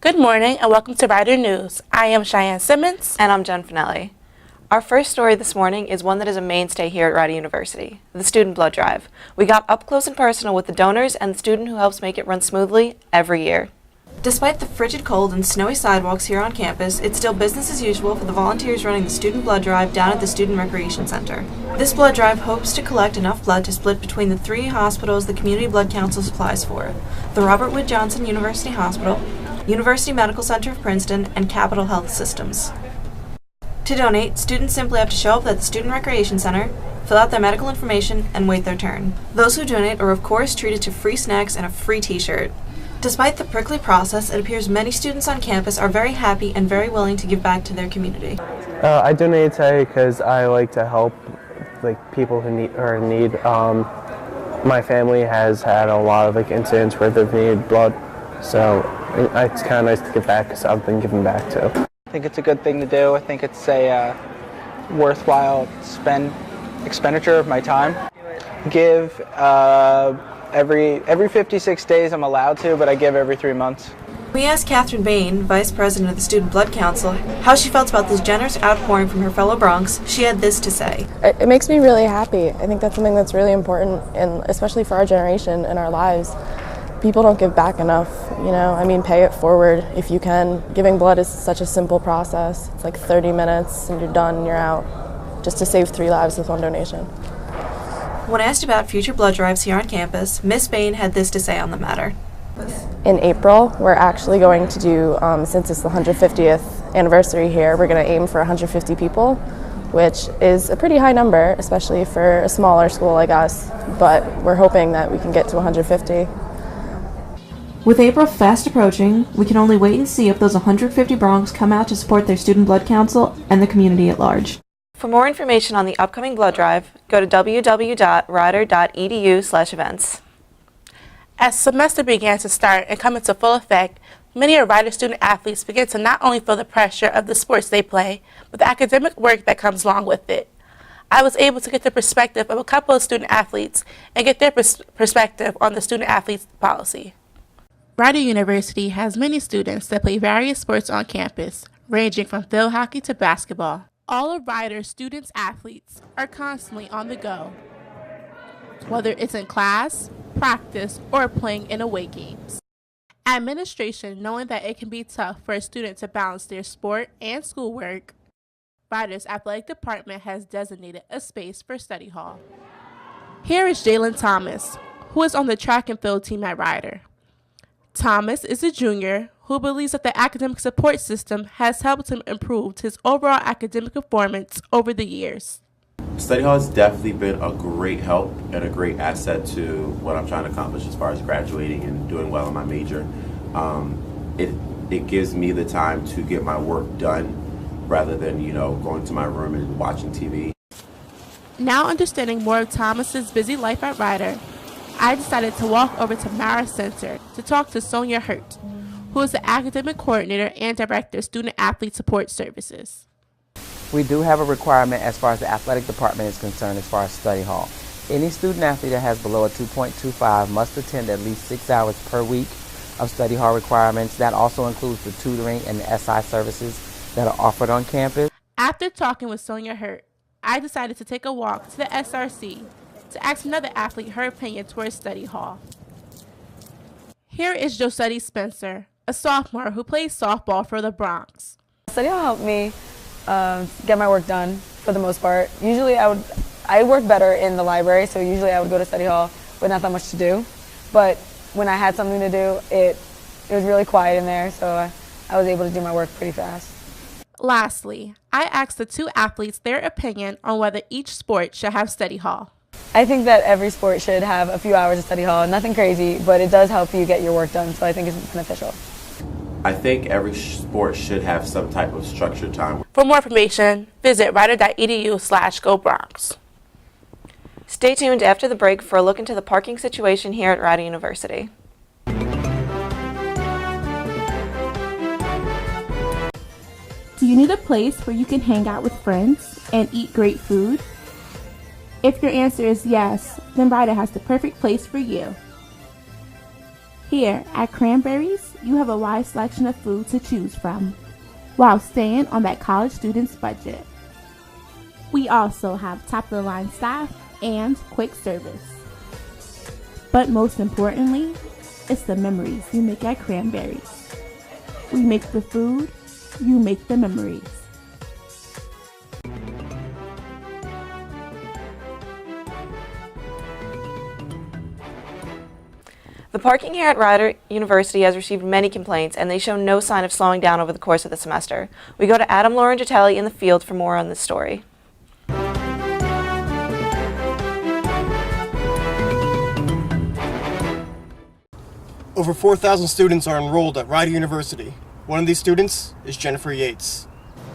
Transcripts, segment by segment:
Good morning and welcome to Rider News. I am Cheyenne Simmons. And I'm Jen Finelli. Our first story this morning is one that is a mainstay here at Rider University, the Student Blood Drive. We got up close and personal with the donors and the student who helps make it run smoothly every year. Despite the frigid cold and snowy sidewalks here on campus, it's still business as usual for the volunteers running the Student Blood Drive down at the Student Recreation Center. This blood drive hopes to collect enough blood to split between the 3 hospitals the Community Blood Council supplies for: the Robert Wood Johnson University Hospital, University Medical Center of Princeton, and Capital Health Systems. To donate, students simply have to show up at the Student Recreation Center, fill out their medical information, and wait their turn. Those who donate are of course treated to free snacks and a free t-shirt. Despite the prickly process, it appears many students on campus are very happy and very willing to give back to their community. I donated today because I like to help people who are in need. My family has had a lot of incidents where they've needed blood, so it's kind of nice to give back because I've been giving back too. I think it's a good thing to do. I think it's a worthwhile expenditure of my time. Give every 56 days I'm allowed to, but I give every 3 months. We asked Catherine Bain, Vice President of the Student Blood Council, how she felt about this generous outpouring from her fellow Bronx. She had this to say. It makes me really happy. I think that's something that's really important, and especially for our generation and our lives. People don't give back enough, pay it forward if you can. Giving blood is such a simple process. It's like 30 minutes and you're done and you're out, just to save 3 lives with 1 donation. When asked about future blood drives here on campus, Ms. Bain had this to say on the matter. In April, we're actually going to do, since it's the 150th anniversary here, we're going to aim for 150 people, which is a pretty high number, especially for a smaller school like us, but we're hoping that we can get to 150. With April fast approaching, we can only wait and see if those 150 Bronx come out to support their Student Blood Council and the community at large. For more information on the upcoming blood drive, go to www.rider.edu/events. As semester began to start and come into full effect, many of Rider student athletes begin to not only feel the pressure of the sports they play, but the academic work that comes along with it. I was able to get the perspective of a couple of student athletes and get their perspective on the student athletes policy. Rider University has many students that play various sports on campus, ranging from field hockey to basketball. All of Rider's students athletes are constantly on the go, whether it's in class, practice, or playing in away games. Administration, knowing that it can be tough for a student to balance their sport and schoolwork, Rider's athletic department has designated a space for study hall. Here is Jalen Thomas, who is on the track and field team at Rider. Thomas is a junior who believes that the academic support system has helped him improve his overall academic performance over the years. Study hall has definitely been a great help and a great asset to what I'm trying to accomplish as far as graduating and doing well in my major. It gives me the time to get my work done rather than, going to my room and watching TV. Now understanding more of Thomas's busy life at Rider, I decided to walk over to Mara Center to talk to Sonia Hurt, who is the academic coordinator and director of student athlete support services. We do have a requirement as far as the athletic department is concerned as far as study hall. Any student athlete that has below a 2.25 must attend at least 6 hours per week of study hall requirements. That also includes the tutoring and the SI services that are offered on campus. After talking with Sonia Hurt, I decided to take a walk to the SRC to ask another athlete her opinion towards study hall. Here is Josetti Spencer, a sophomore who plays softball for the Bronx. Study hall helped me get my work done for the most part. Usually I work better in the library, so usually I would go to study hall with not that much to do. But when I had something to do, it was really quiet in there, so I was able to do my work pretty fast. Lastly, I asked the 2 athletes their opinion on whether each sport should have study hall. I think that every sport should have a few hours of study hall. Nothing crazy, but it does help you get your work done, so I think it's beneficial. I think every sport should have some type of structured time. For more information, visit rider.edu/GoBronx. Stay tuned after the break for a look into the parking situation here at Rider University. Do you need a place where you can hang out with friends and eat great food? If your answer is yes, then Rider has the perfect place for you. Here at Cranberries, you have a wide selection of food to choose from, while staying on that college student's budget. We also have top-of-the-line staff and quick service. But most importantly, it's the memories you make at Cranberries. We make the food, you make the memories. The parking here at Rider University has received many complaints, and they show no sign of slowing down over the course of the semester. We go to Adam Laurangitelli in the field for more on this story. Over 4,000 students are enrolled at Rider University. One of these students is Jennifer Yates.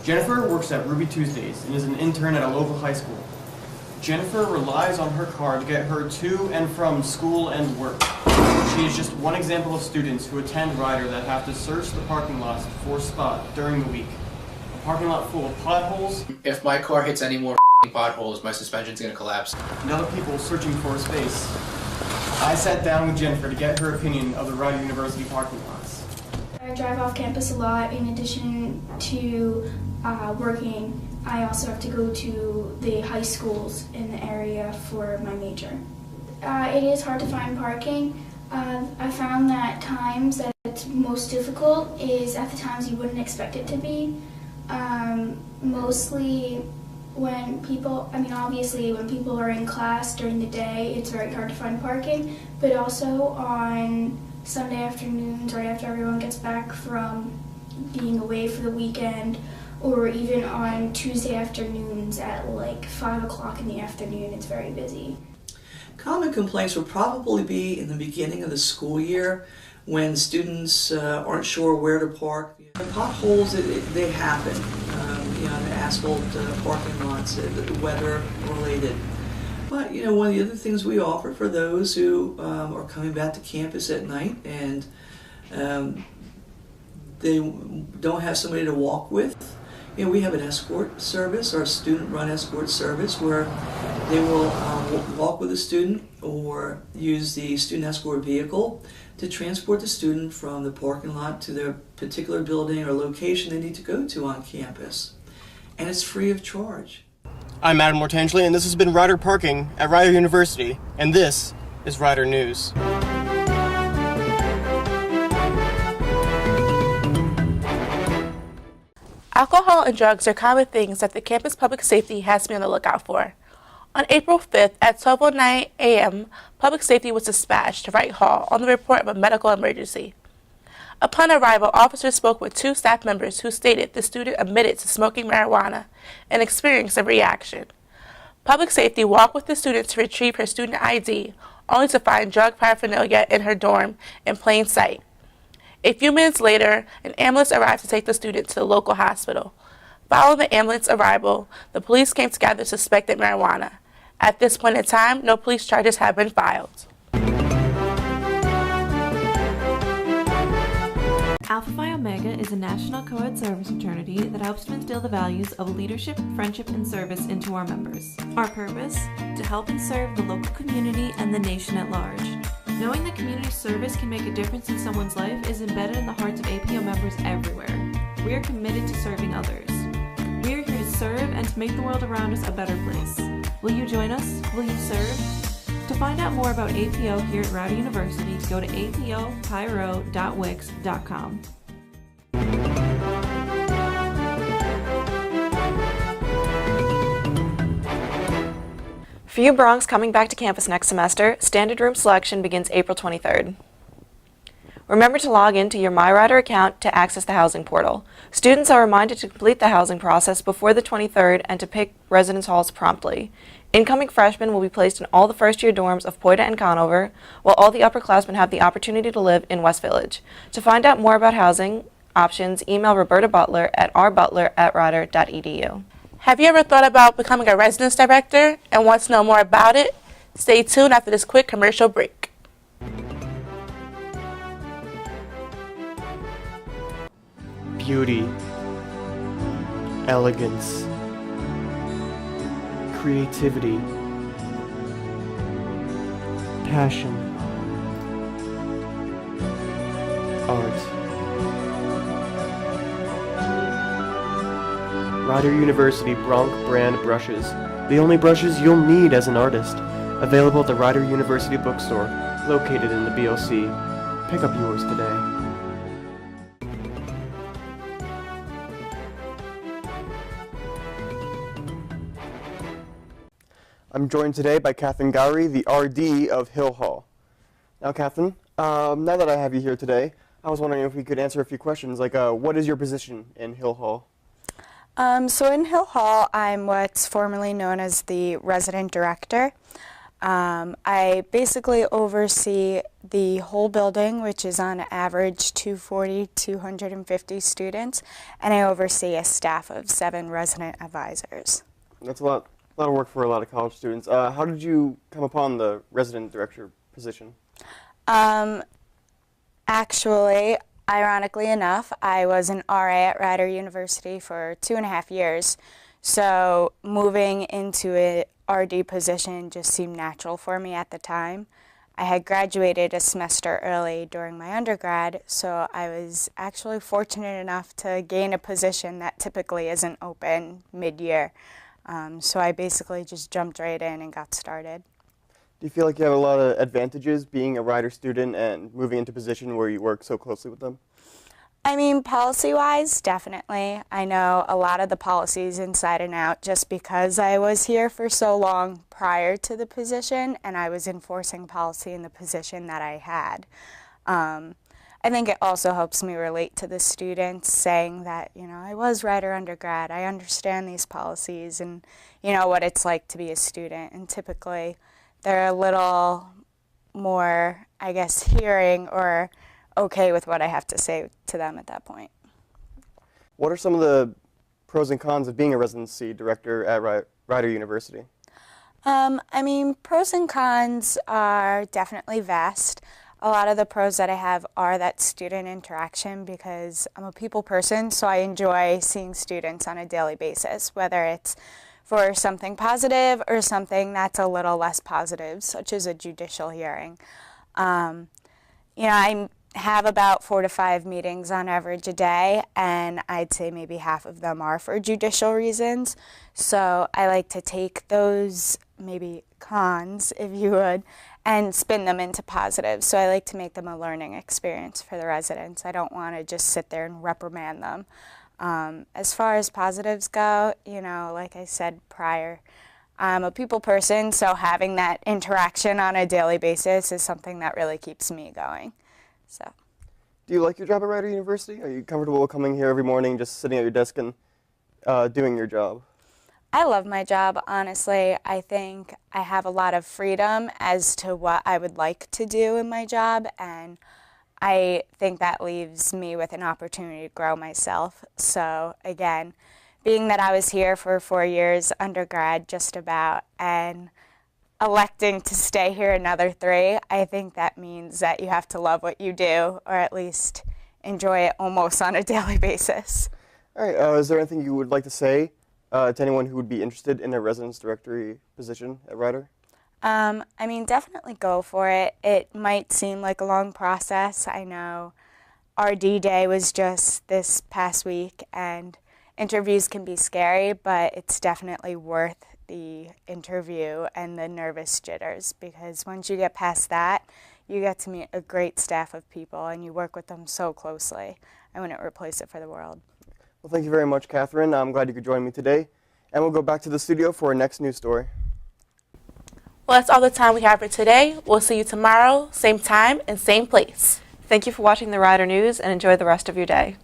Jennifer works at Ruby Tuesdays and is an intern at a local high school. Jennifer relies on her car to get her to and from school and work. She is just one example of students who attend Rider that have to search the parking lots for a spot during the week. A parking lot full of potholes. If my car hits any more potholes, my suspension's gonna collapse. And other people searching for a space. I sat down with Jennifer to get her opinion of the Rider University parking lots. I drive off campus a lot. In addition to working, I also have to go to the high schools in the area for my major. It is hard to find parking. I found that times that it's most difficult is at the times you wouldn't expect it to be. Mostly when people, obviously when people are in class during the day, it's very hard to find parking, but also on Sunday afternoons, right after everyone gets back from being away for the weekend, or even on Tuesday afternoons at like 5 o'clock in the afternoon, it's very busy. Common complaints would probably be in the beginning of the school year when students aren't sure where to park. The potholes, they happen, the asphalt parking lots, weather related. But one of the other things we offer for those who are coming back to campus at night and they don't have somebody to walk with, we have an escort service, our student-run escort service, where they will walk with a student or use the student escort vehicle to transport the student from the parking lot to their particular building or location they need to go to on campus. And it's free of charge. I'm Adam Mortangeli, and this has been Rider Parking at Rider University, and this is Rider News. Alcohol and drugs are common things that the campus public safety has to be on the lookout for. On April 5th at 12:09 a.m., public safety was dispatched to Wright Hall on the report of a medical emergency. Upon arrival, officers spoke with two staff members who stated the student admitted to smoking marijuana and experienced a reaction. Public safety walked with the student to retrieve her student ID, only to find drug paraphernalia in her dorm in plain sight. A few minutes later, an ambulance arrived to take the student to the local hospital. Following the ambulance arrival, the police came to gather suspected marijuana. At this point in time, no police charges have been filed. Alpha Phi Omega is a national co-ed service fraternity that helps to instill the values of leadership, friendship, and service into our members. Our purpose? To help and serve the local community and the nation at large. Knowing that community service can make a difference in someone's life is embedded in the hearts of APO members everywhere. We are committed to serving others. We are here to serve and to make the world around us a better place. Will you join us? Will you serve? To find out more about APO here at Rider University, go to apopyro.wix.com. For you Bronx coming back to campus next semester, standard room selection begins April 23rd. Remember to log into your MyRider account to access the housing portal. Students are reminded to complete the housing process before the 23rd and to pick residence halls promptly. Incoming freshmen will be placed in all the first-year dorms of Poyta and Conover, while all the upperclassmen have the opportunity to live in West Village. To find out more about housing options, email Roberta Butler at rbutler@rider.edu. Have you ever thought about becoming a residence director and want to know more about it? Stay tuned after this quick commercial break. Beauty, elegance, creativity, passion, Rider University Bronc brand brushes. The only brushes you'll need as an artist. Available at the Rider University bookstore, located in the BLC. Pick up yours today. I'm joined today by Catherine Gowrie, the RD of Hill Hall. Now, Catherine, now that I have you here today, I was wondering if we could answer a few questions, like what is your position in Hill Hall? So in Hill Hall, I'm what's formerly known as the resident director. I basically oversee the whole building, which is on average 250 students, and I oversee a staff of 7 resident advisors. That's a lot of work for a lot of college students. How did you come upon the resident director position? Actually, ironically enough, I was an RA at Rider University for 2.5 years, so moving into a RD position just seemed natural for me at the time. I had graduated a semester early during my undergrad, so I was actually fortunate enough to gain a position that typically isn't open mid-year. So I basically just jumped right in and got started. Do you feel like you have a lot of advantages being a Rider student and moving into a position where you work so closely with them? I mean, policy-wise, definitely. I know a lot of the policies inside and out just because I was here for so long prior to the position and I was enforcing policy in the position that I had. I think it also helps me relate to the students, saying that, you know, I was Rider undergrad, I understand these policies and, you know, what it's like to be a student. And typically they're a little more, I guess, hearing or okay with what I have to say to them at that point. What are some of the pros and cons of being a residency director at Rider University? I mean, pros and cons are definitely vast. A lot of the pros that I have are that student interaction because I'm a people person, so I enjoy seeing students on a daily basis, whether it's for something positive or something that's a little less positive, such as a judicial hearing. You know, I have about 4 to 5 meetings on average a day, and I'd say maybe half of them are for judicial reasons. So I like to take those maybe cons, if you would, and spin them into positives. So I like to make them a learning experience for the residents. I don't want to just sit there and reprimand them. As far as positives go, you know, like I said prior, I'm a people person, so having that interaction on a daily basis is something that really keeps me going. So. Do you like your job at Rider University? Are you comfortable coming here every morning, just sitting at your desk and doing your job? I love my job, honestly. I think I have a lot of freedom as to what I would like to do in my job, and I think that leaves me with an opportunity to grow myself. So again, being that I was here for 4 years, undergrad just about, and electing to stay here another 3, I think that means that you have to love what you do, or at least enjoy it almost on a daily basis. All right, is there anything you would like to say to anyone who would be interested in a residence directory position at Rider? I mean, definitely go for it. It might seem like a long process. I know RD Day was just this past week, and interviews can be scary, but it's definitely worth the interview and the nervous jitters, because once you get past that, you get to meet a great staff of people and you work with them so closely. I wouldn't replace it for the world. Well, thank you very much, Catherine. I'm glad you could join me today. And we'll go back to the studio for our next news story. Well, that's all the time we have for today. We'll see you tomorrow, same time and same place. Thank you for watching the Rider News and enjoy the rest of your day.